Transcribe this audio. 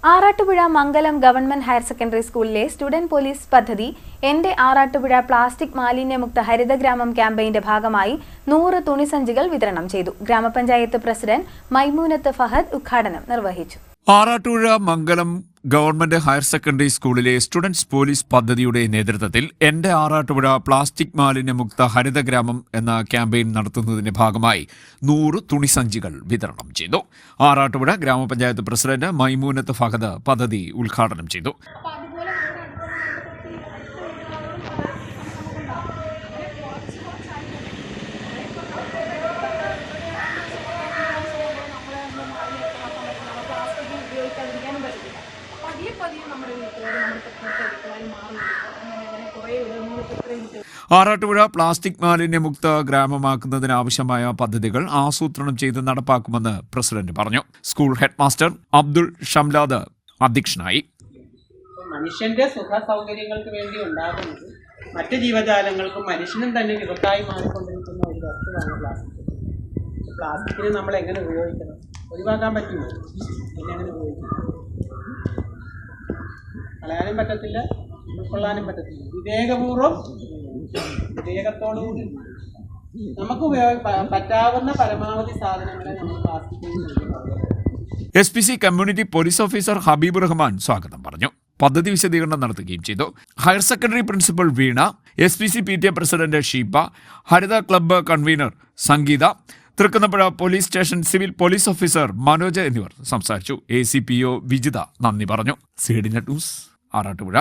ആറാട്ടുപുഴ മംഗലം government higher secondary സ്കൂളിലെ student police പദ്ധതി എന്റെ ആറാട്ടുപുഴ പ്ലാസ്റ്റിക് മാലിന്യമുക്ത ഹരിതഗ്രാമം ക്യാമ്പയിന്റെ ഭാഗമായി 100 തുണിസഞ്ചികൾ വിതരണം ചെയ്തു. ഗ്രാമപഞ്ചായത്ത് പ്രസിഡന്റ് മൈമൂനത്ത് ഫഹദ് ഉദ്ഘാടനം നിർവഹിച്ചു. ആറാട്ടുപുഴ മംഗലം ഗവൺമെന്റ് ഹയർ സെക്കൻഡറി സ്കൂളിലെ സ്റ്റുഡൻസ് പോലീസ് പദ്ധതിയുടെ നേതൃത്വത്തിൽ എന്റെ ആറാട്ടുപുഴ പ്ലാസ്റ്റിക് മാലിന്യമുക്ത ഹരിതഗ്രാമം എന്ന ക്യാമ്പയിൻ നടത്തുന്നതിന്റെ ഭാഗമായി 100 തുണിസഞ്ചികൾ വിതരണം ചെയ്തു. ആറാട്ടുപുഴ ഗ്രാമപഞ്ചായത്ത് പ്രസിഡന്റ് മൈമൂനത്ത് ഫഹദ് പദ്ധതി ഉദ്ഘാടനം ചെയ്തു. ആറാട്ടുപുഴ പ്ലാസ്റ്റിക് മാലിന്യമുക്ത ഗ്രാമമാക്കുന്നതിനാവശ്യമായ പദ്ധതികൾ ആസൂത്രണം ചെയ്ത് നടപ്പാക്കുമെന്ന് പ്രസിഡന്റ് പറഞ്ഞു. School head master Abdul Shamlad അധ്യക്ഷനായി. മനുഷ്യന്റെ സുഖ സൗകര്യങ്ങൾക്ക് വേണ്ടി ഉണ്ടാകുന്നത് മറ്റ് ജീവജാലങ്ങൾക്കും മനുഷ്യനും തന്നെ വിപത്തായി മാറിക്കൊണ്ടിരിക്കുന്ന ഒരു വസ്തുവാണ് പ്ലാസ്റ്റിക്. പ്ലാസ്റ്റിക്കിനെ നമ്മൾ എങ്ങനെ ഉപയോഗിക്കണം? ഒഴിവാക്കാൻ പറ്റുമോ? എങ്ങനെ ഉപയോഗിക്കണം? കളയാനും പറ്റത്തില്ല, ഉൾക്കൊള്ളാനും പറ്റത്തില്ല. വിവേകത്തോടുകൂടി നമുക്ക് പറ്റാവുന്ന പരമാവധി സാധനങ്ങളെ നമ്മൾ പ്ലാസ്റ്റിക്കിൽ SPC community police officer Habeeb Rahman സ്വാഗതം പറഞ്ഞു. പദ്ധതി വിശദീകരണം നടത്തുകയും ചെയ്തു. Higher secondary principal Veena, SPC PTA president Sheeba, Haritha club convener Sangeetha, Thrikkunnappuzha police station civil police officer Manoj എന്നിവർ സംസാരിച്ചു. ACPO വിജിത നന്ദി പറഞ്ഞു. CDNet news, Arattupuzha.